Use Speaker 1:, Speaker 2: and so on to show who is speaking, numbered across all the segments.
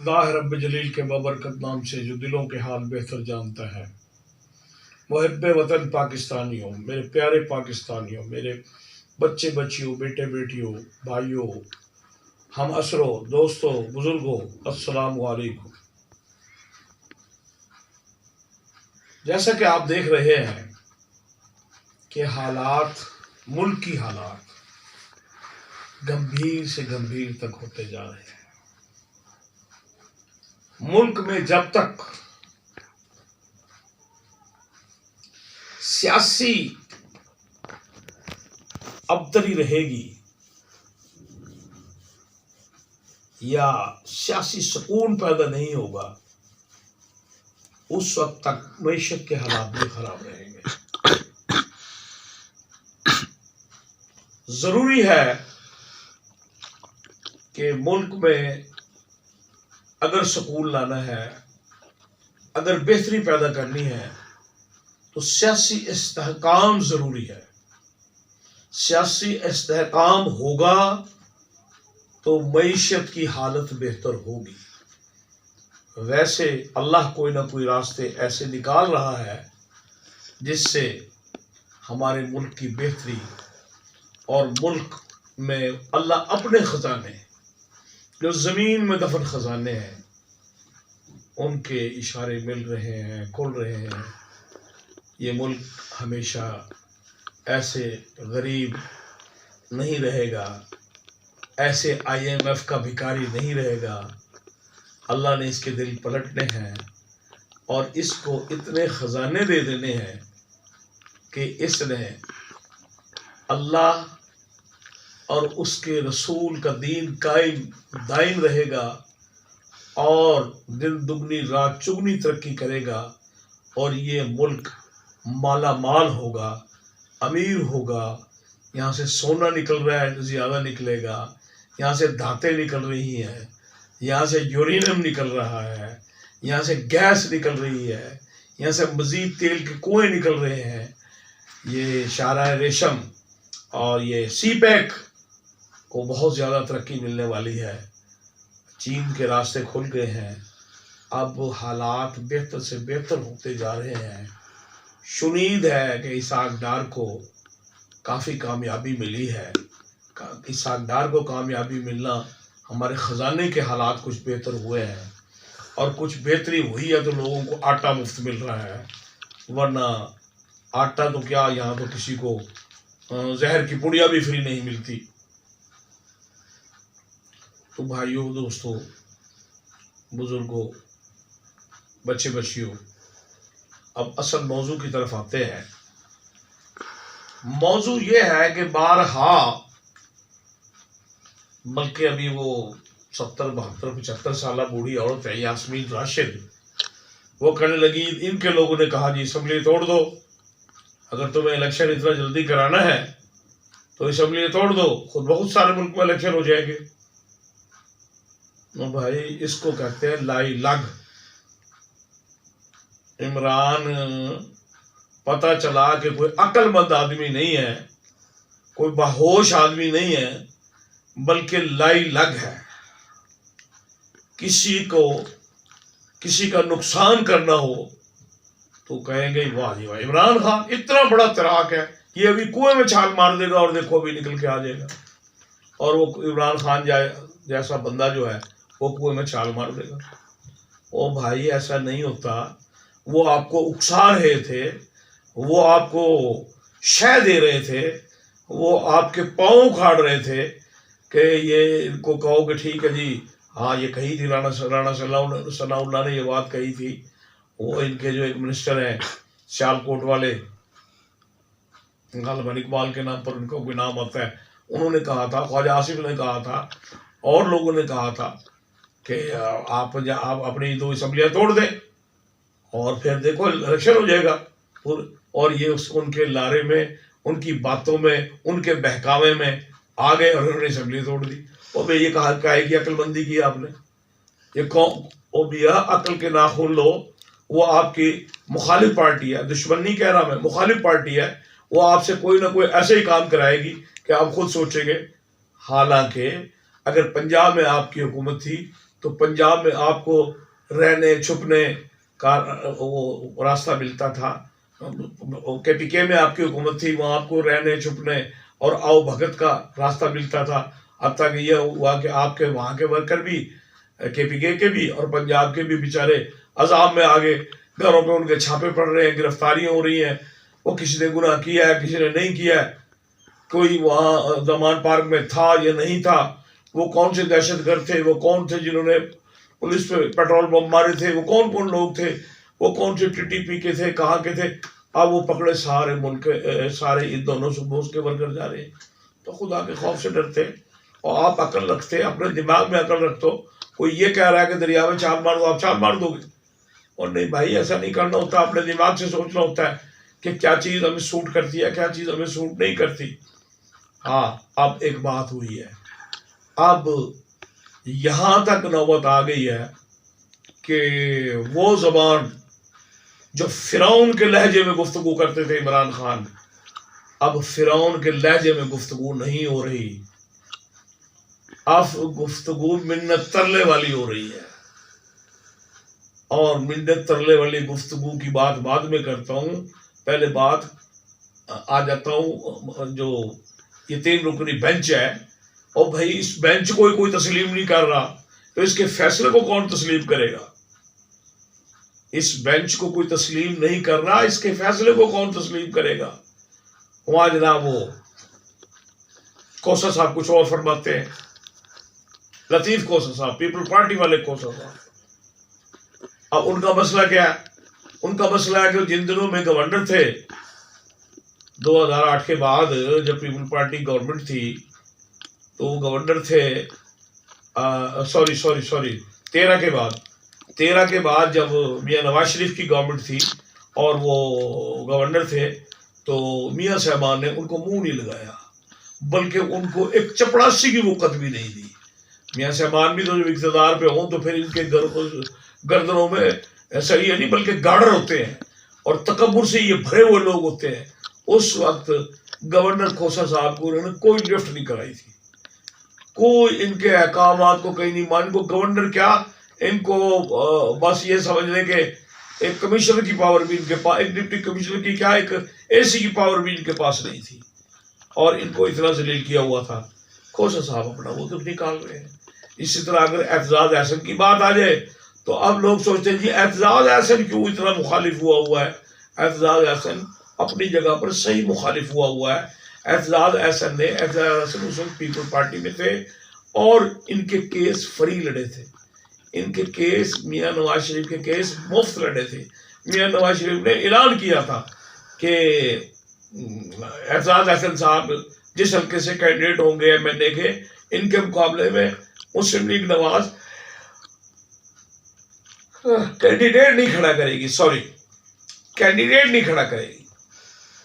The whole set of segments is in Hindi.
Speaker 1: अल्लाह रब्ब जलील के बबरकत नाम से जो दिलों के हाल बेहतर जानता है। मुहिब्बे वतन पाकिस्तानियों, मेरे प्यारे पाकिस्तानियों, मेरे बच्चे बच्चियों, बेटे बेटियों, भाइयों, हम असरों, दोस्तों, बुजुर्गों, अस्सलाम वालेकुम। जैसा कि आप देख रहे हैं कि हालात, मुल्क की हालात गंभीर से गंभीर तक होते जा रहे हैं। मुल्क में जब तक सियासी अबतरी रहेगी या सियासी सुकून पैदा नहीं होगा, उस वक्त तक मईशत के हालात भी खराब रहेंगे। जरूरी है कि मुल्क में अगर सुकून लाना है, अगर बेहतरी पैदा करनी है, तो सियासी इस्तेहकाम जरूरी है। सियासी इस्तेहकाम होगा तो मईशत की हालत बेहतर होगी। वैसे अल्लाह कोई ना कोई रास्ते ऐसे निकाल रहा है जिससे हमारे मुल्क की बेहतरी और मुल्क में अल्लाह अपने खजाने, जो ज़मीन में दफन खजाने हैं, उनके इशारे मिल रहे हैं, खुल रहे हैं। ये मुल्क हमेशा ऐसे गरीब नहीं रहेगा, ऐसे IMF का भिखारी नहीं रहेगा। अल्लाह ने इसके दिल पलटने हैं और इसको इतने खजाने दे देने हैं कि इसने अल्लाह और उसके रसूल का दीन कायम दायम रहेगा और दिन दुगनी रात चुगनी तरक्की करेगा और ये मुल्क माला माल होगा, अमीर होगा। यहाँ से सोना निकल रहा है तो ज़्यादा निकलेगा, यहाँ से धातें निकल रही हैं, यहाँ से यूरेनियम निकल रहा है, यहाँ से गैस निकल रही है, यहाँ से मज़ीद तेल के कुएँ निकल रहे हैं। ये शाहराह रेशम और ये सीपैक को बहुत ज़्यादा तरक्की मिलने वाली है। चीन के रास्ते खुल गए हैं। अब हालात बेहतर से बेहतर होते जा रहे हैं। शुनीद है कि इसहाक डार को काफ़ी कामयाबी मिली है। इसहाक डार को कामयाबी मिलना, हमारे ख़जाने के हालात कुछ बेहतर हुए हैं और कुछ बेहतरी हुई है तो लोगों को आटा मुफ्त मिल रहा है, वरना आटा तो क्या, यहाँ तो किसी को जहर की पुड़िया भी फ्री नहीं मिलती। तो भाइयों, दोस्तों, बुजुर्गों, बच्चे बच्चियों, अब असल मौजू की तरफ आते हैं। मौजू ये है कि बारहा, बल्कि अभी वो 70, 72, 75 साल बूढ़ी औरत है यास्मीन राशिद, वो कहने लगी, इनके लोगों ने कहा जी असम्बली तोड़ दो, अगर तुम्हें इलेक्शन इतना जल्दी कराना है तो असम्बली तोड़ दो, खुद बहुत सारे मुल्क में इलेक्शन हो जाएंगे। तो भाई, इसको कहते हैं लाई लग। इमरान पता चला कि कोई अक्लमंद आदमी नहीं है, कोई बाहोश आदमी नहीं है, बल्कि लाई लग है। किसी का नुकसान करना हो तो कहेंगे वाह जी वाह, इमरान खान इतना बड़ा तराक है, ये अभी कुएं में छाल मार देगा और देखो अभी निकल के आ जाएगा। और वो इमरान खान जैसा बंदा जो है वो कुएं में छाल मार देगा। ओ भाई, ऐसा नहीं होता। वो आपको उकसा रहे थे, वो आपको शह दे रहे थे, वो आपके पाँव उखाड़ रहे थे कि ये इनको कहो कि ठीक है जी, हाँ ये कही थी, राणा सनाउल्लाह ने ये बात कही थी। वो इनके जो एक मिनिस्टर हैं सियालकोट वाले, गालिबन इकबाल के नाम पर उनका कोई नाम आता है, उन्होंने कहा था, ख्वाजा आसिफ ने कहा था और लोगों ने कहा था कि आप अपनी 2 असम्बलियाँ तोड़ दें और फिर देखो इलेक्शन हो जाएगा। और ये उनके लारे में, उनकी बातों में, उनके बहकावे में आ गए और उन्होंने असम्बली तोड़ दी। और भाई, ये कहा क्या की अक्लमंदी की आपने? ये कौन? ओ भैया, अक्ल के नाखून लो। वो आपकी मुखालिफ पार्टी है, दुश्मन नहीं कह रहा मैं, मुखालिफ पार्टी है। वो आपसे कोई ना कोई ऐसे ही काम कराएगी कि आप खुद सोचेंगे। हालांकि अगर पंजाब में आपकी हुकूमत थी तो पंजाब में आपको रहने छुपने का वो रास्ता मिलता था। KPK में आपकी हुकूमत थी, वहाँ आपको रहने छुपने और आओ भगत का रास्ता मिलता था। अब तक यह हुआ कि आपके वहाँ के वर्कर भी, KPK के भी और पंजाब के भी बेचारे अजाब में आ गए। घरों पे उनके छापे पड़ रहे हैं, गिरफ्तारियां हो रही हैं। वो किसी ने गुनाह किया है, किसी ने नहीं किया है, कोई वहाँ जमान पार्क में था या नहीं था, वो कौन से दहशतगर्द थे, वो कौन थे जिन्होंने पुलिस पे पेट्रोल बम मारे थे, वो कौन कौन लोग थे, वो कौन से TTP के थे, कहाँ के थे। अब वो पकड़े सारे मुल्क सारे इन दोनों सूबों के वर्कर जा रहे हैं। तो खुदा के खौफ से डरते और आप अकल रखते, अपने दिमाग में अकल रख दो। कोई ये कह रहा है कि दरिया में छाल मार दो, आप छाल मार दोगे? और नहीं भाई, ऐसा नहीं करना होता। अपने दिमाग से सोचना होता है कि क्या चीज़ हमें सूट करती है, क्या चीज़ हमें सूट नहीं करती। हाँ, अब एक बात हुई है, अब यहाँ तक नौबत आ गई है कि वो जबान जो फिरौन के लहजे में गुफ्तगू करते थे इमरान खान, अब फिरौन के लहजे में गुफ्तगू नहीं हो रही, अब गुफ्तगू मिन्नत तरले वाली हो रही है। और मिन्नत तरले वाली गुफ्तगू की बात बाद में करता हूँ, पहले बात आ जाता हूँ जो ये 3 रुकनी बेंच है। और भाई इस बेंच को कोई तस्लीम नहीं कर रहा, तो इसके फैसले को कौन तस्लीम करेगा? इस बेंच को कोई तस्लीम नहीं कर रहा, इसके फैसले को कौन तस्लीम करेगा? वहां जनाब वो कोसा साहब कुछ और फरमाते हैं, लतीफ कोसा साहब, पीपल पार्टी वाले कोसा साहब। अब उनका मसला क्या है? उनका मसला है कि जिन दिनों में गवर्नर थे 2008 के बाद, जब पीपल पार्टी गवर्नमेंट थी, तो गवर्नर थे 13 के बाद जब मियां नवाज शरीफ की गवर्नमेंट थी और वो गवर्नर थे, तो मियां साहबान ने उनको मुंह नहीं लगाया, बल्कि उनको एक चपड़ासी की वक़्त भी नहीं दी। मियां साहबान भी तो जब इक़्तिदार पे हों तो फिर इनके गर्दनों में सही है नहीं बल्कि गाड़र होते हैं और तकब्बुर से ये भरे हुए लोग होते हैं। उस वक्त गवर्नर खोसा साहब को उन्होंने कोई लिफ्ट नहीं कराई थी, कोई इनके अहकामात को कहीं नहीं मान। इनको गवर्नर क्या, इनको बस ये समझ लें कि एक कमिश्नर की पावर भी इनके पास, एक डिप्टी कमिश्नर की क्या, एक AC की पावर भी इनके पास नहीं थी और इनको इतना जलील किया हुआ था। खोसा साहब अपना वो तो निकाल रहे हैं। इसी तरह अगर एतजाज एहसन की बात आ जाए तो अब लोग सोचते हैं जी एतजाज एहसन क्यों इतना मुखालिफ हुआ है। एतजाज एहसन अपनी जगह पर सही मुखालिफ हुआ है। एतजाज एहसन उस वक्त पीपल पार्टी में थे और इनके केस फ्री लड़े थे। इनके केस, मियां नवाज शरीफ के केस मुफ्त लड़े थे। मियां नवाज शरीफ ने ऐलान किया था कि एतजाज एहसन साहब जिस हल्के से कैंडिडेट होंगे MNA के, इनके मुकाबले में मुस्लिम लीग नवाज कैंडिडेट नहीं खड़ा करेगी।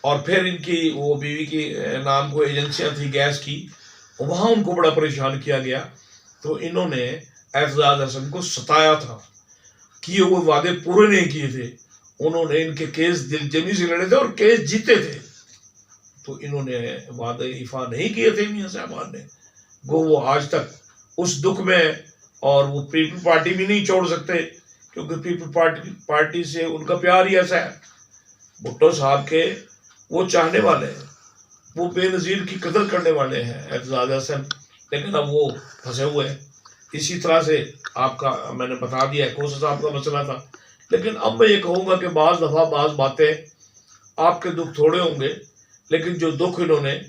Speaker 1: और फिर इनकी वो बीवी की नाम को एजेंसियां थी गैस की, वहां उनको बड़ा परेशान किया गया। तो इन्होंने एतजाज एहसन को सताया था, किए हुए वादे पूरे नहीं किए थे। उन्होंने इनके केस दिलजमी से लड़े थे और केस जीते थे, तो इन्होंने वादे इफा नहीं किए थे मियां साहबान ने। वो आज तक उस दुख में, और वो पीपल पार्टी भी नहीं छोड़ सकते क्योंकि पीपल पार्टी से उनका प्यार ही ऐसा है। भुट्टो साहब के वो चाहने वाले हैं, वो बेनज़ीर की कदर करने वाले हैं एतजाज एहसन, लेकिन अब वो फंसे हुए हैं। इसी तरह से आपका मैंने बता दिया खोसा साहब का मसला था। लेकिन अब मैं ये कहूँगा कि बाज़ दफ़ा बाज़ बातें आपके दुख थोड़े होंगे, लेकिन जो दुख इन्होंने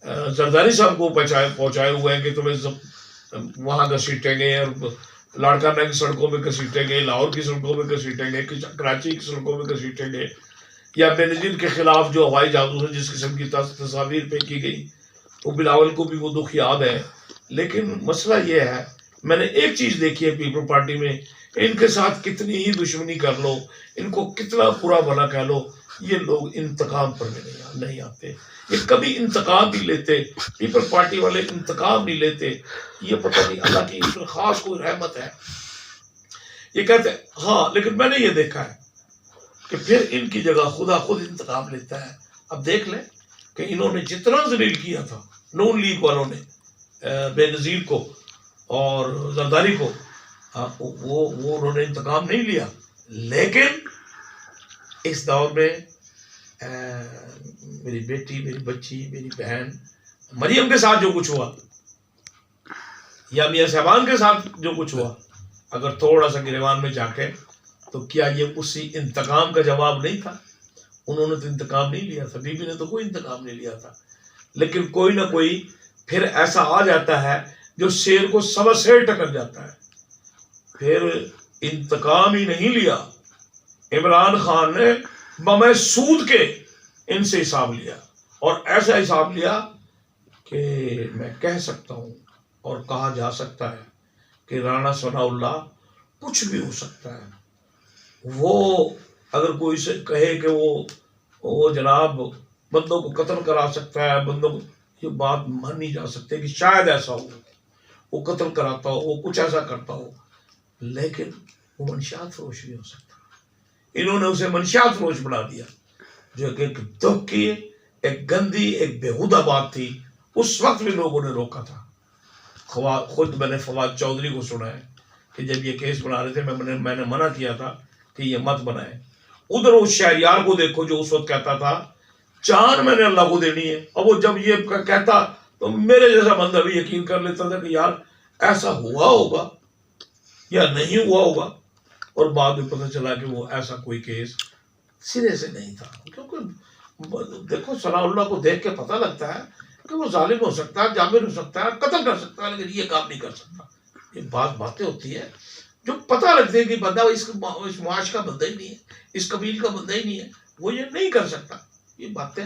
Speaker 1: जरदारी साहब को पहुँचाए हुए हैं कि तुम्हें वहाँ घसीटेंगे और लाड़का नगर की सड़कों में घसीटेंगे, लाहौर की सड़कों में घसीटेंगे, कराची की सड़कों में घसीटेंगे, या बेनज़ीर के खिलाफ जो हवाई जहाज़ों से जिस किस्म की तस्वीर फेंकी गई, तो बिलावल को भी वो दुख याद है। लेकिन मसला ये है, मैंने एक चीज़ देखी है पीपल पार्टी में, इनके साथ कितनी ही दुश्मनी कर लो, इनको कितना बुरा भला कह लो, ये लोग इंतकाम पर नहीं आते। ये कभी इंतकाम नहीं लेते, पीपल पार्टी वाले इंतकाम नहीं लेते। ये पता नहीं अल्लाह की खास कोई रहमत है। ये कहते हैं हाँ, लेकिन मैंने ये देखा है कि फिर इनकी जगह खुदा खुद इंतकाम लेता है। अब देख लें कि इन्होंने जितना जलील किया था नून लीग वालों ने बेनज़ीर को और जरदारी को, वो उन्होंने इंतकाम नहीं लिया, लेकिन इस दौर में मेरी बेटी, मेरी बच्ची, मेरी बहन मरियम के साथ जो कुछ हुआ या मियां साहबान के साथ जो कुछ हुआ, अगर थोड़ा सा गिरवान में जाके, तो क्या ये उसी इंतकाम का जवाब नहीं था? उन्होंने तो इंतकाम नहीं लिया था, बीबी ने तो कोई इंतकाम नहीं लिया था, लेकिन कोई ना कोई फिर ऐसा आ जाता है जो शेर को सबा शेर टकर जाता है। फिर इंतकाम ही नहीं लिया, इमरान खान ने बमे सूद के इनसे हिसाब लिया, और ऐसा हिसाब लिया कि मैं कह सकता हूं और कहा जा सकता है कि राणा सनाउल्लाह कुछ भी हो सकता है। वो अगर कोई से कहे कि वो जनाब बंदों को कत्ल करा सकता है, बंदों को, ये बात मान नहीं जा सकती कि शायद ऐसा हो, वो कत्ल कराता हो, वो कुछ ऐसा करता हो, लेकिन वो मनशियात फरोश भी हो सकता है। इन्होंने उसे मनशियात फरोश बना दिया, जो एक दुख की, एक गंदी, एक बेहुदा बात थी। उस वक्त भी लोगों ने रोका था। खुद मैंने फवाद चौधरी को सुना है कि जब ये केस बना रहे थे, मैंने मना किया था कि ये मत बनाए। उधर उस शहरियार को देखो जो उस वक्त कहता था जान मैंने अल्लाह को देनी है, और वो जब ये कहता तो मेरे जैसा बंदा भी यकीन कर लेता था कि यार ऐसा हुआ होगा या नहीं हुआ होगा, और बाद में पता चला कि वो ऐसा कोई केस सिरे से नहीं था। क्योंकि देखो सनाउल्लाह को देख के पता लगता है कि वो जालिम हो सकता है, जाबिर हो सकता है, कत्ल कर सकता है, लेकिन ये काम नहीं कर सकता। ये बातें होती है जो पता लगती है कि बंदा इस मुआश का बंदा ही नहीं है, इस कबील का बंदा ही नहीं है, वो ये नहीं कर सकता। ये बातें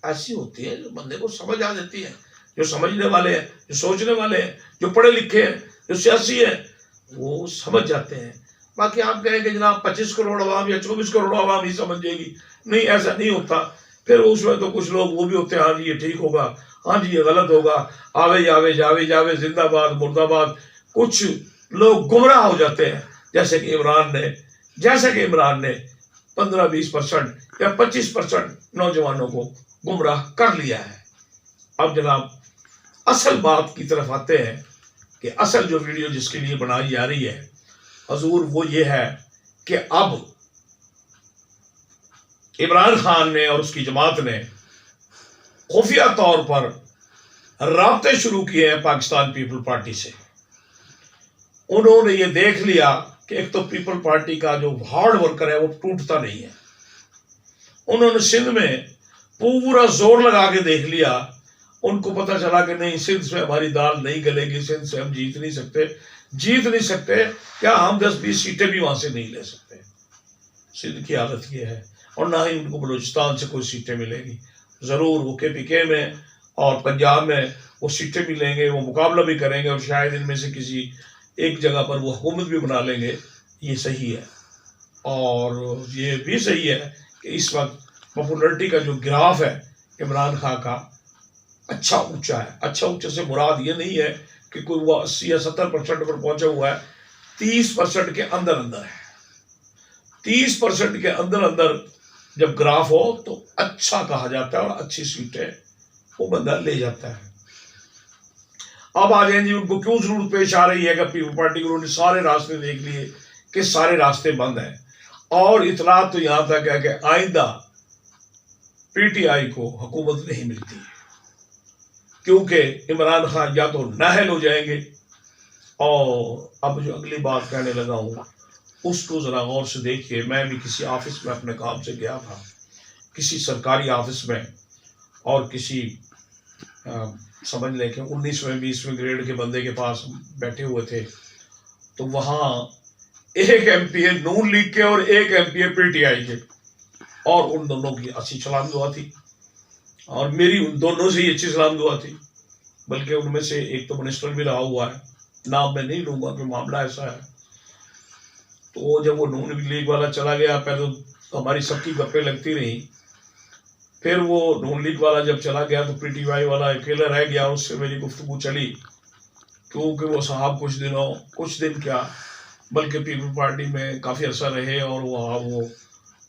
Speaker 1: ऐसी होती है जो बंदे को समझ आ जाती है। जो समझने वाले हैं, जो सोचने वाले हैं, जो पढ़े लिखे हैं, जो सियासी है, वो समझ जाते हैं। बाकी आप कहें कि जनाब 25 करोड़ आवाम या 24 करोड़ आवाम ही समझ जाएगी, नहीं, ऐसा नहीं होता। फिर उसमें तो कुछ लोग वो भी होते हैं, हाँ जी ये ठीक होगा, हाँ जी ये गलत होगा, आवे जावे जावे जावे जिंदाबाद मुर्दाबाद। कुछ लोग गुमराह हो जाते हैं, जैसे कि इमरान ने 15-20% या 25% नौजवानों को गुमराह कर लिया है। अब जनाब असल बात की तरफ आते हैं कि असल जो वीडियो जिसके लिए बनाई जा रही है हजूर, वो ये है कि अब इमरान खान ने और उसकी जमात ने खुफिया तौर पर राब्ते शुरू किए हैं पाकिस्तान पीपल पार्टी से। उन्होंने ये देख लिया कि एक तो पीपल पार्टी का जो हार्ड वर्कर है वो टूटता नहीं है। उन्होंने सिंध में पूरा जोर लगा के देख लिया। उनको पता चला कि नहीं, सिंध से हमारी दाल नहीं गलेगी, सिंध से हम जीत नहीं सकते, क्या हम 10-20 सीटें भी वहां से नहीं ले सकते। सिंध की हालत ये है, और ना ही उनको बलूचिस्तान से कोई सीटें मिलेगी। जरूर वो KPK में और पंजाब में वो सीटें मिलेंगे, वो मुकाबला भी करेंगे, और शायद इनमें से किसी एक जगह पर वो हुकूमत भी बना लेंगे। ये सही है, और ये भी सही है कि इस वक्त पॉपुलरिटी का जो ग्राफ है इमरान खान का अच्छा ऊंचा है। अच्छा ऊंचे से मुराद ये नहीं है कि कोई वो 80 या 70% पर पहुंचा हुआ है, 30% के अंदर है। 30% के अंदर जब ग्राफ हो तो अच्छा कहा जाता है, और अच्छी सीटें वो बंदा ले जाता है। अब आ जाए जी, उनको क्यों जरूरत पेश आ रही है कि पीपल पार्टी को उन्होंने सारे रास्ते देख लिए कि सारे रास्ते बंद हैं, और इतला तो यहां तक है कि आइंदा PTI को हुकूमत नहीं मिलती, क्योंकि इमरान खान या तो नाहल हो जाएंगे। और अब जो अगली बात कहने लगा हूं उसको जरा गौर से देखिए। मैं भी किसी ऑफिस में अपने काम से गया था, किसी सरकारी ऑफिस में, और किसी समझ लें कि 19वें 20वें ग्रेड के बंदे के पास बैठे हुए थे। तो वहाँ एक MPA नून लीग के और एक MPA PTI के, और उन दोनों की अच्छी सलाम दुआ थी, और मेरी उन दोनों से ही अच्छी सलाम दुआ थी। बल्कि उनमें से एक तो मिनिस्टर भी रहा हुआ है, नाम मैं नहीं लूंगा कि मामला ऐसा है। तो जब वो नून लीग वाला चला गया, पहले तो हमारी सबकी गप्पे लगती रही, फिर वो नून लीग वाला जब चला गया तो PTI वाला अकेला रह गया, उससे मेरी गुफ्तगू चली, क्योंकि वो साहब कुछ दिन क्या बल्कि पीपल पार्टी में काफ़ी अर्सा रहे, और वो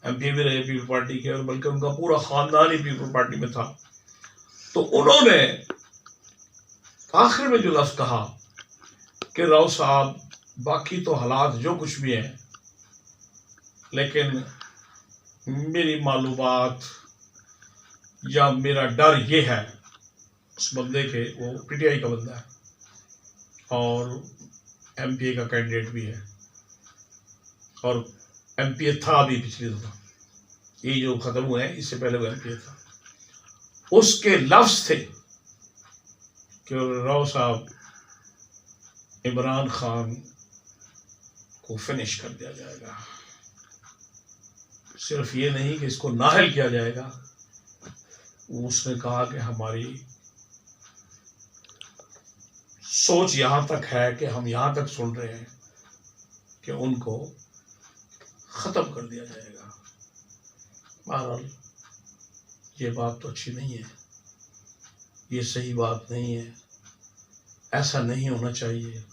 Speaker 1: MP भी रहे पीपल पार्टी के, और बल्कि उनका पूरा ख़ानदान ही पीपल पार्टी में था। तो उन्होंने आखिर में जो लफ्ज़ कहा कि राव साहब बाकी तो हालात जो कुछ भी हैं, लेकिन मेरी मालूमात या मेरा डर ये है उस बंदे के, वो पीटीआई का बंदा है और एमपीए का कैंडिडेट भी है और एमपीए था भी पिछले दफा, ये जो खत्म हुआ है इससे पहले वो एमपीए था। उसके लफ्ज थे कि राव साहब इमरान खान को फिनिश कर दिया जाएगा, सिर्फ ये नहीं कि इसको नाहल किया जाएगा, उसने कहा कि हमारी सोच यहां तक है कि हम यहां तक सुन रहे हैं कि उनको खत्म कर दिया जाएगा। बहरहाल ये बात तो अच्छी नहीं है, ये सही बात नहीं है, ऐसा नहीं होना चाहिए।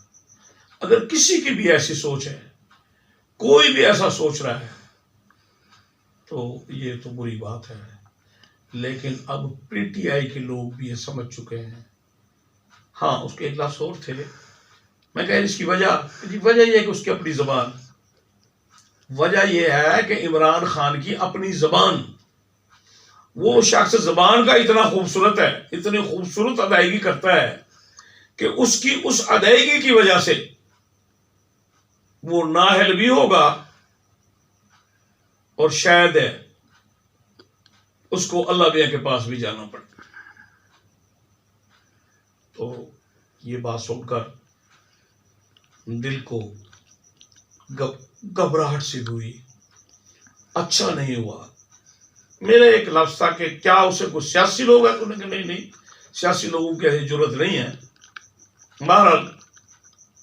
Speaker 1: अगर किसी की भी ऐसी सोच है, कोई भी ऐसा सोच रहा है, तो ये तो बुरी बात है, लेकिन अब पीटीआई के लोग भी ये समझ चुके हैं। हाँ, उसके एक लफ्ज़ और थे, मैं कह इसकी वजह यह है कि उसकी अपनी ज़बान, वजह यह है कि इमरान खान की अपनी ज़बान, वो शख्स ज़बान का इतना खूबसूरत है, इतनी खूबसूरत अदायगी करता है कि उसकी उस अदायगी की वजह से वो नाहल भी होगा और शायद है उसको अल्लाह मियां के पास भी जाना पड़े। तो ये बात सुनकर दिल को घबराहट सी हुई, अच्छा नहीं हुआ। मेरे एक लफ्ज था कि क्या उसे कुछ सियासी लोग हैं, तो उन्होंने कहा नहीं, सियासी लोगों की ऐसी जरूरत नहीं है। बहरहाल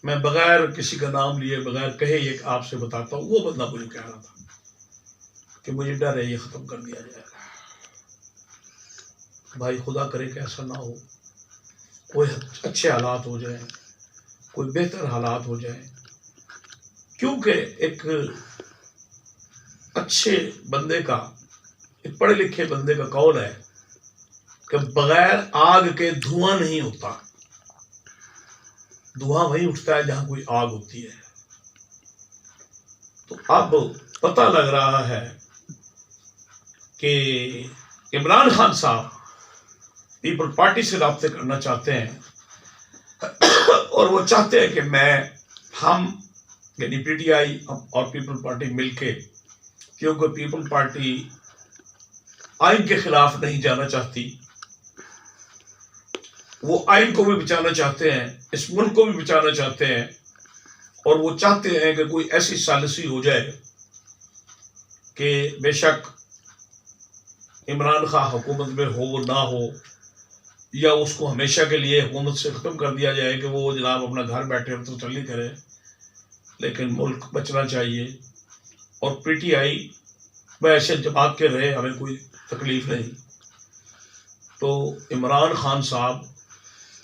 Speaker 1: मैं बगैर किसी का नाम लिए, बगैर कहे ये आपसे बताता हूँ, वो बंदा मुझे कह रहा था कि मुझे डर है ये खत्म कर दिया जाएगा। भाई खुदा करे कि ऐसा ना हो, कोई अच्छे हालात हो जाए, कोई बेहतर हालात हो जाए, क्योंकि एक अच्छे बंदे का, एक पढ़े लिखे बंदे का कौल है कि बगैर आग के धुआं नहीं होता, धुआं वहीं उठता है जहां कोई आग होती है। तो अब पता लग रहा है कि इमरान खान साहब पीपल पार्टी से राब्ते करना चाहते हैं और वो चाहते हैं कि हम यानी पीटीआई और पीपल पार्टी मिलके, क्योंकि पीपल पार्टी आइन के खिलाफ नहीं जाना चाहती, वो आइन को भी बचाना चाहते हैं, इस मुल्क को भी बचाना चाहते हैं, और वो चाहते हैं कि कोई ऐसी सालिसी हो जाए कि बेशक इमरान खान हुकूमत में हो ना हो, या उसको हमेशा के लिए हुकूमत से ख़त्म कर दिया जाए कि वो जनाब अपना घर बैठे तो तसल्ली करे, लेकिन मुल्क बचना चाहिए। और पीटीआई वैसे जमात के रहे, हमें कोई तकलीफ नहीं। तो इमरान खान साहब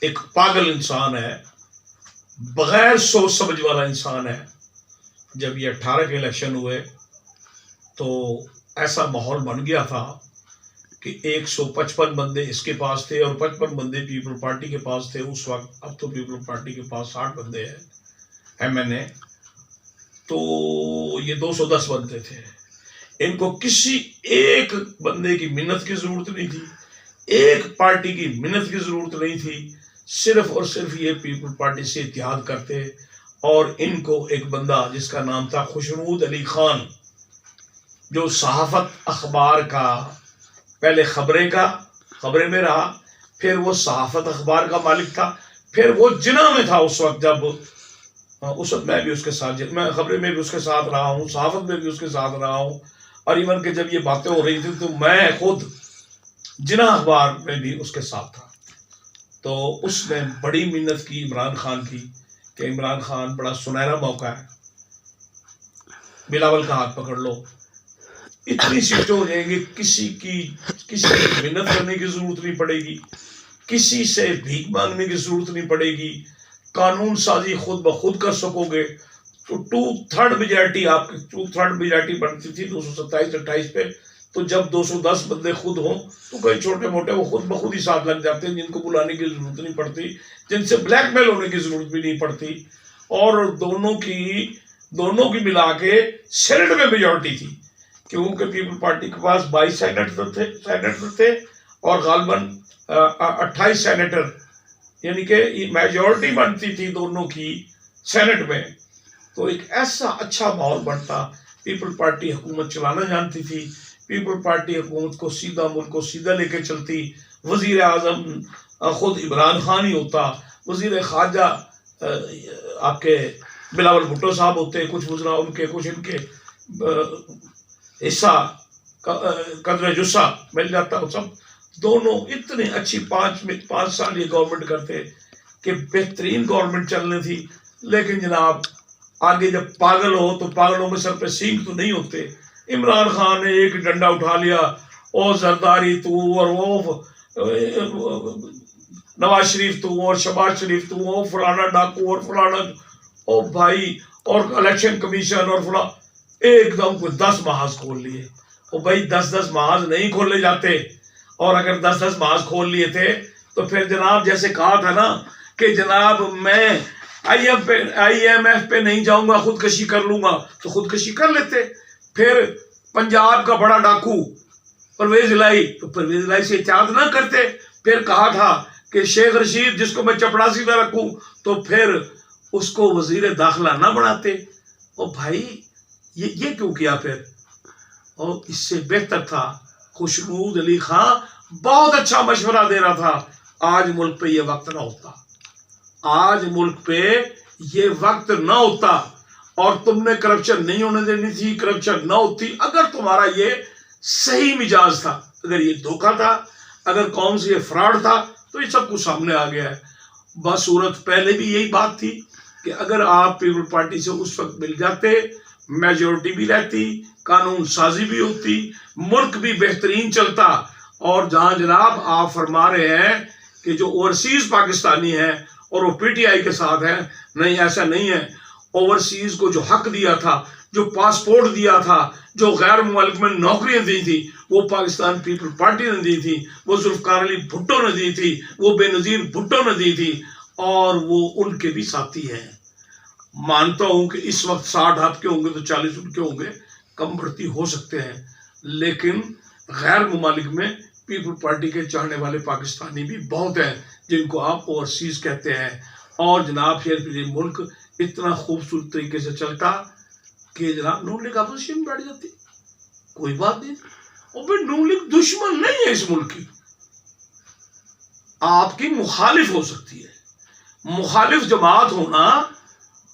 Speaker 1: एक पागल इंसान है, बगैर सोच समझ वाला इंसान है। जब ये 18 के इलेक्शन हुए तो ऐसा माहौल बन गया था कि 155 बंदे इसके पास थे और 55 बंदे पीपल पार्टी के पास थे उस वक्त। अब तो पीपल पार्टी के पास 60 बंदे हैं एमएनए, तो ये 210 बंदे थे। इनको किसी एक बंदे की मिन्नत की जरूरत नहीं थी, एक पार्टी की मिन्नत की जरूरत नहीं थी, सिर्फ और सिर्फ ये पीपल पार्टी से इत्तेहाद करते। और इनको एक बंदा जिसका नाम था खुशनूद अली खान, जो सहाफत अखबार का पहले खबरें में रहा, फिर वो सहाफत अखबार का मालिक था, फिर वो जिना में था उस वक्त, जब उस वक्त मैं भी उसके साथ, मैं खबरें में भी उसके साथ रहा हूँ, सहाफत में भी उसके साथ रहा हूँ, और इवन के जब ये बातें हो रही थी तो मैं खुद जिना अखबार में भी उसके साथ था। तो उसने बड़ी मिन्नत की इमरान खान की कि इमरान खान बड़ा सुनहरा मौका है, बिलावल का हाथ पकड़ लो, इतनी सीटें हो जाएंगी, किसी की मिन्नत करने की जरूरत नहीं पड़ेगी, किसी से भीख मांगने की जरूरत नहीं पड़ेगी, कानून साजी खुद ब खुद कर सकोगे। तो 2/3 मेजॉरिटी आपकी 2/3 मेजॉरिटी बनती थी 227-28 पे, तो जब 210 बंदे खुद हों तो कई छोटे मोटे वो खुद ब खुद ही साथ लग जाते हैं, जिनको बुलाने की जरूरत नहीं पड़ती, जिनसे ब्लैकमेल होने की जरूरत भी नहीं पड़ती। और दोनों की मिला के सेनेट में मेजोरिटी थी, क्योंकि पीपल पार्टी के पास 22 सेनेटर थे और गालबन 28 सेनेटर, यानी कि मेजोरिटी बनती थी दोनों की सेनेट में। तो एक ऐसा अच्छा माहौल बनता। पीपल पार्टी हुकूमत चलाना जानती थी, पीपल पार्टी हुकूमत को सीधा, मुल्क को सीधा लेके चलती। वजीर आजम खुद इमरान खान ही होता, वजीर खारजा आपके बिलावल भुट्टो साहब होते, कुछ वज़रा उनके, कुछ इनके हिस्सा कदर जुस्सा मिल जाता। सब दोनों इतनी अच्छी 5 साल ये गवर्नमेंट करते कि बेहतरीन गवर्नमेंट चलनी थी। लेकिन जनाब आगे जब पागल हो तो पागलों में सर पे सींग तो नहीं होते। इमरान खान ने एक डंडा उठा लिया, और जरदारी तू, और वो नवाज शरीफ तू, और शहबाज शरीफ तू, और फलाना डाकू, और फलाना ओ भाई, और इलेक्शन कमीशन, और फला एकदम को 10 महाज खोल लिए। और भाई 10 महाज नहीं खोले जाते, और अगर 10 महाज खोल लिए थे तो फिर जनाब जैसे कहा था ना कि जनाब मैं IMF पे नहीं जाऊंगा, खुदकशी कर लूंगा, तो खुदकशी कर लेते। फिर पंजाब का बड़ा डाकू परवेज इलाही, तो परवेज इलाही से एहतियात ना करते। फिर कहा था कि शेख रशीद जिसको मैं चपड़ासी में रखूं, तो फिर उसको वजीर दाखिला ना बनाते। और भाई ये क्यों किया फिर? और इससे बेहतर था खुशनूद अली खान बहुत अच्छा मशवरा दे रहा था, आज मुल्क पे ये वक्त ना होता, आज मुल्क पे ये वक्त ना होता, और तुमने करप्शन नहीं होने देनी थी, करप्शन ना होती अगर तुम्हारा ये सही मिजाज था। अगर ये धोखा था, अगर कौन से ये फ्रॉड था, तो ये सब कुछ सामने आ गया है। बस सूरत पहले भी यही बात थी कि अगर आप पीपल पार्टी से उस वक्त मिल जाते, मेजोरिटी भी रहती, कानून साजी भी होती, मुल्क भी बेहतरीन चलता। और जहां जनाब आप फरमा रहे हैं कि जो ओवरसीज पाकिस्तानी है और वो PTI के साथ है, नहीं ऐसा नहीं है। ओवरसीज को जो हक दिया था, जो पासपोर्ट दिया था, जो गैर मुल्क में नौकरियां दी थी, वो पाकिस्तान पीपल पार्टी ने दी थी, वो जुल्फकार अली भुट्टो ने दी थी, वो बेनजीर भुट्टो ने दी थी, और वो उनके भी साथी हैं। मानता हूं कि इस वक्त 60 आपके होंगे तो 40 उनके होंगे, कम बढ़ती हो सकते हैं, लेकिन गैर मुमालिक में पीपल पार्टी के चाहने वाले पाकिस्तानी भी बहुत हैं जिनको आप ओवरसीज कहते हैं। और जनाब फिर ये मुल्क इतना खूबसूरत तरीके से चलता कि जनाब नून लीग अपोजिशन में बैठ जाती, कोई बात नहीं। और फिर नून लीग दुश्मन नहीं है इस मुल्क की, आपकी मुखालिफ हो सकती है। मुखालिफ जमात होना,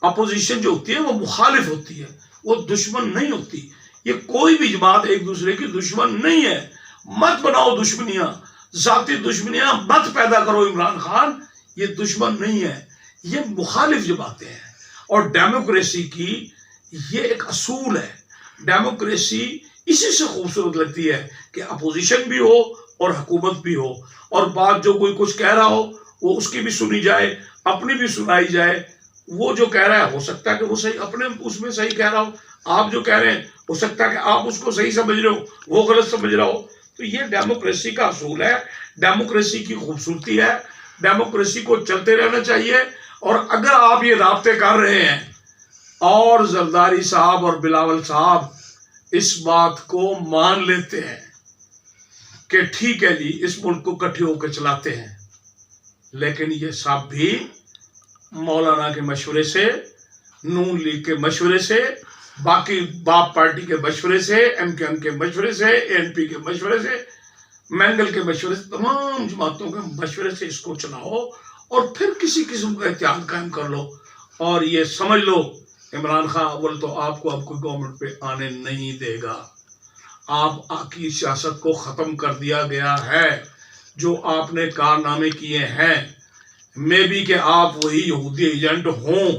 Speaker 1: अपोजिशन जो होती है वो मुखालिफ होती है, वो दुश्मन नहीं होती। ये कोई भी जमात एक दूसरे की दुश्मन नहीं है। मत बनाओ दुश्मनियां, जाती दुश्मनियां मत पैदा करो इमरान खान, ये दुश्मन नहीं है, ये मुखालिफ जमातें हैं। और डेमोक्रेसी की ये एक असूल है। डेमोक्रेसी इसी से खूबसूरत लगती है कि अपोजिशन भी हो और हुकूमत भी हो, और बात जो कोई कुछ कह रहा हो वो उसकी भी सुनी जाए, अपनी भी सुनाई जाए। वो जो कह रहा है हो सकता है कि वो सही, अपने उसमें सही कह रहा हो, आप जो कह रहे हैं हो सकता है कि आप उसको सही समझ रहे हो, वो गलत समझ रहा हो। तो ये डेमोक्रेसी का असूल है, डेमोक्रेसी की खूबसूरती है, डेमोक्रेसी को चलते रहना चाहिए। और अगर आप ये राब्ते कर रहे हैं और जरदारी साहब और बिलावल साहब इस बात को मान लेते हैं कि ठीक है जी इस मुल्क को इकट्ठे होकर चलाते हैं, लेकिन ये सब भी मौलाना के मशवरे से, नून लीग के मशवरे से, बाकी बाप पार्टी के मशवरे से, MKM के मशवरे से, ANP के मशवरे से, मैंगल के मशवरे से, तमाम जमातों के मशवरे से इसको चलाओ और फिर किसी किस्म का एहतियात कायम कर लो। और ये समझ लो इमरान खान अव्वल तो आपको अब कोई गवर्नमेंट पे आने नहीं देगा। आप की सियासत को ख़त्म कर दिया गया है। जो आपने कारनामे किए हैं, मे बी कि आप वही यहूदी एजेंट हों,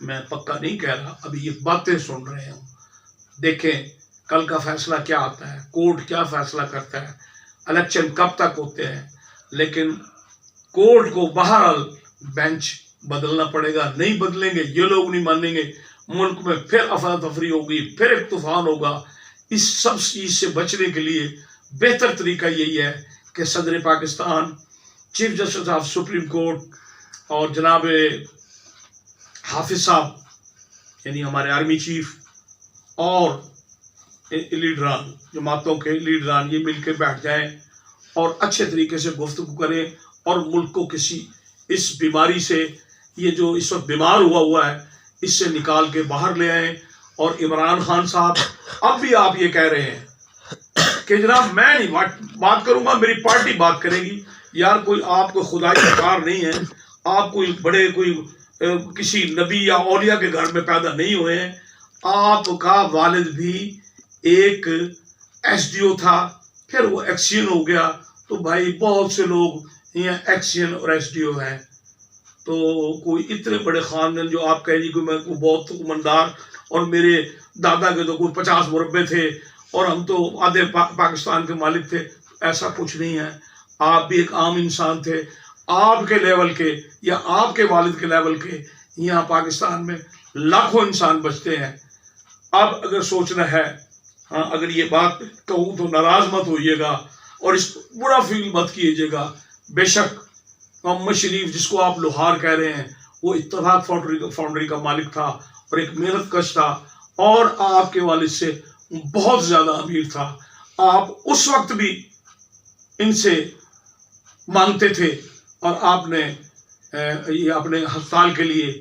Speaker 1: मैं पक्का नहीं कह रहा, अभी ये बातें सुन रहे हैं। देखें कल का फैसला क्या आता है, कोर्ट क्या फैसला करता है, इलेक्शन कब तक होते हैं। लेकिन कोर्ट को बहरहाल बेंच बदलना पड़ेगा, नहीं बदलेंगे ये लोग नहीं मानेंगे, मुल्क में फिर अफरा तफरी होगी, फिर एक तूफान होगा। इस सब चीज से बचने के लिए बेहतर तरीका यही है कि सदर Pakistan, chief justice of supreme court और जनाब हाफिज साहब यानी हमारे आर्मी चीफ और लीडरान, जमातों के लीडरान, ये मिलकर बैठ जाएं और अच्छे तरीके से गुफ्तगू करें और मुल्क को किसी इस बीमारी से, ये जो इस वक्त बीमार हुआ है, इससे निकाल के बाहर ले आए। और इमरान खान साहब, अब भी आप ये कह रहे हैं कि जनाब मैं नहीं बात करूंगा, मेरी पार्टी बात करेगी। यार कोई आपको खुदाई का कार नहीं है, आप कोई बड़े कोई किसी नबी या औलिया के घर में पैदा नहीं हुए हैं। आपका वालिद भी एक एसडीओ था, फिर वो एक्सीएन हो गया। तो भाई बहुत से लोग यहाँ एक्सीएन और एसडीओ हैं, तो कोई इतने बड़े खानदान जो आप कह रही कि मैं बहुत ईमानदार और मेरे दादा के तो कोई 50 मुरब्बे थे और हम तो आधे पाकिस्तान के मालिक थे, ऐसा कुछ नहीं है। आप भी एक आम इंसान थे, आपके लेवल के या आपके वालिद के लेवल के यहाँ पाकिस्तान में लाखों इंसान बचते हैं। अब अगर सोचना है, हाँ अगर ये बात कहूँ तो नाराज मत होइएगा और इस बुरा फील मत कीजिएगा। बेशक मोहम्मद शरीफ जिसको आप लोहार कह रहे हैं, वो इत्तेफाक फाउंड्री का मालिक था और एक मेहनत कश था और आपके वालिद से बहुत ज्यादा अमीर था। आप उस वक्त भी इनसे मांगते थे और आपने ये अपने अस्पताल के लिए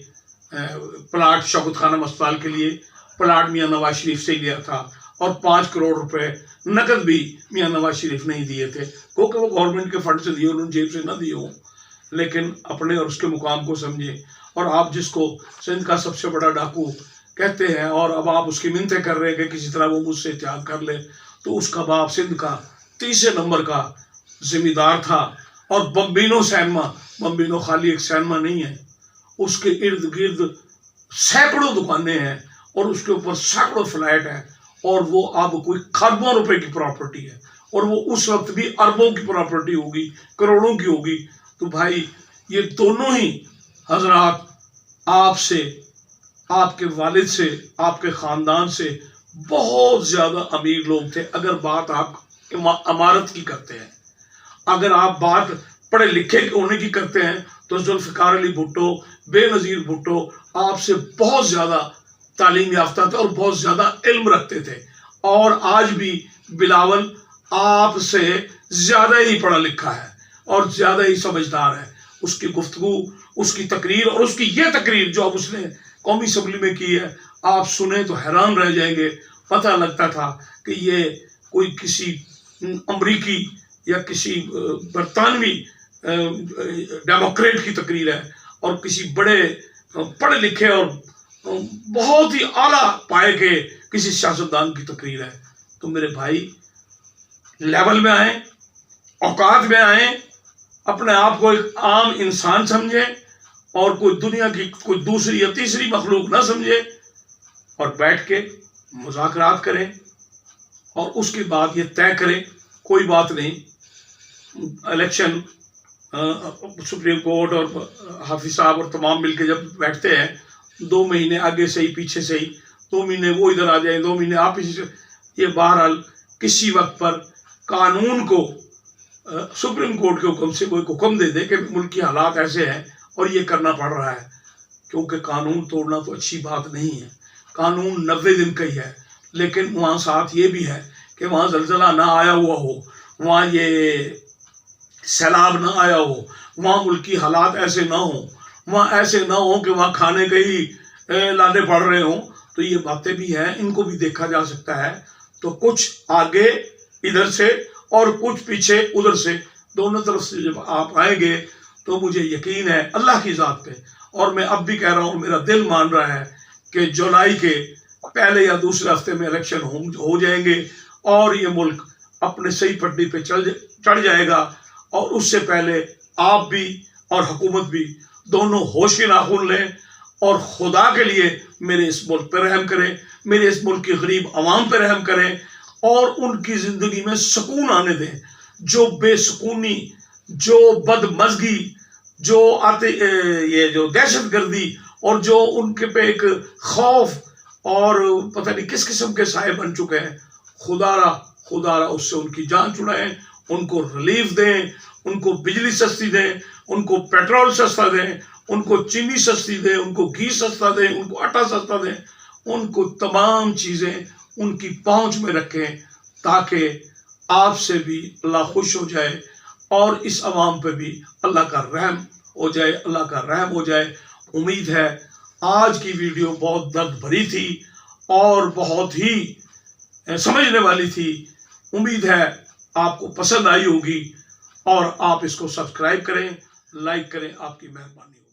Speaker 1: प्लाट, शौकत खानम अस्पताल के लिए प्लाट मियाँ नवाज शरीफ से लिया था और 5 करोड़ रुपए नकद भी मियाँ नवाज शरीफ नहीं दिए थे, क्योंकि वो गवर्नमेंट के फंड से दिए, उन्होंने जेब से ना दिए हों, लेकिन अपने और उसके मुकाम को समझे। और आप जिसको सिंध का सबसे बड़ा डाकू कहते हैं और अब आप उसकी मिन्नतें कर रहे हैं कि किसी तरह वो मुझसे इत्तेहाद कर ले, तो उसका बाप सिंध का 30 नंबर का जिम्मेदार था। और बम्बिनो सैनमा, बम्बिनो खाली एक सैनमा नहीं है, उसके इर्द गिर्द सैकड़ों दुकानें हैं और उसके ऊपर सैकड़ों फ्लैट हैं और वो अब कोई खरबों रुपए की प्रॉपर्टी है और वो उस वक्त भी अरबों की प्रॉपर्टी होगी, करोड़ों की होगी। तो भाई ये दोनों ही हजरात आपसे, आपके वालिद से, आपके खानदान से बहुत ज्यादा अमीर लोग थे। अगर बात आप इमारत की करते हैं, अगर आप बात पढ़े लिखे होने की करते हैं, तो जुल्फ़िकार अली भुट्टो, बेनज़ीर भुट्टो आपसे बहुत ज्यादा तालीम याफ्ता थे और बहुत ज्यादा इल्म रखते थे। और आज भी बिलावल आपसे ज्यादा ही पढ़ा लिखा है और ज्यादा ही समझदार है। उसकी गुफ्तगू, उसकी तकरीर और उसकी ये तकरीर जो अब उसने कौमी असम्बली में की है, आप सुने तो हैरान रह जाएंगे। पता लगता था कि ये कोई किसी अमरीकी या किसी बरतानवी डेमोक्रेट की तकरीर है और किसी बड़े पढ़े लिखे और बहुत ही आला पाए के किसी सियासतदान की तकरीर है। तो मेरे भाई लेवल में आए, औकात में आए, अपने आप को एक आम इंसान समझे और कोई दुनिया की कोई दूसरी या तीसरी मखलूक ना समझे और बैठ के मुज़ाकरात करें और उसके बाद ये तय करें। कोई बात नहीं, इलेक्शन सुप्रीम कोर्ट और हाफिज साहब और तमाम मिलके जब बैठते हैं, 2 महीने आगे से ही पीछे से ही, 2 महीने वो इधर आ जाए, 2 महीने आप पीछे से, ये बहरहाल किसी वक्त पर कानून को सुप्रीम कोर्ट के हुक्म से कोई हुक्म दे दे कि मुल्क की हालात ऐसे हैं और ये करना पड़ रहा है, क्योंकि कानून तोड़ना तो अच्छी बात नहीं है। कानून 90 दिन का ही है, लेकिन वहाँ साथ ये भी है कि वहाँ जलजला ना आया हुआ हो, वहाँ ये सैलाब ना आया हो, वहाँ मुल्क की हालात ऐसे ना हो, वहाँ ऐसे ना हो कि वहाँ खाने के ही लाने पड़ रहे हों। तो ये बातें भी हैं, इनको भी देखा जा सकता है। तो कुछ आगे इधर से और कुछ पीछे उधर से, दोनों तरफ से जब आप आएंगे तो मुझे यकीन है अल्लाह की ज़ात पे, और मैं अब भी कह रहा हूँ, मेरा दिल मान रहा है कि जुलाई के पहले या दूसरे हफ्ते में इलेक्शन हो जाएंगे और ये मुल्क अपने सही पटरी पे चढ़ जाएगा। और उससे पहले आप भी और हुकूमत भी दोनों होश के नाखून लें और खुदा के लिए मेरे इस मुल्क पर रहम करें, मेरे इस मुल्क की गरीब आवाम पर रहम करें और उनकी ज़िंदगी में सुकून आने दें। जो बेसुकूनी, जो बदमज़गी, जो आते ये जो दहशतगर्दी और जो उनके पे एक खौफ और पता नहीं किस किस्म के साए बन चुके हैं, खुदारा उससे उनकी जान छुड़ाएं, उनको रिलीफ दें, उनको बिजली सस्ती दें, उनको पेट्रोल सस्ता दें उनको चीनी सस्ती दें, उनको घी सस्ता दें, उनको आटा सस्ता दें, उनको तमाम चीज़ें उनकी पहुंच में रखें ताकि आपसे भी अल्लाह खुश हो जाए और इस अवाम पे भी अल्लाह का रहम हो जाए, अल्लाह का रहम हो जाए। उम्मीद है आज की वीडियो बहुत दर्द भरी थी और बहुत ही समझने वाली थी। उम्मीद है आपको पसंद आई होगी और आप इसको सब्सक्राइब करें, लाइक करें। आपकी मेहरबानी।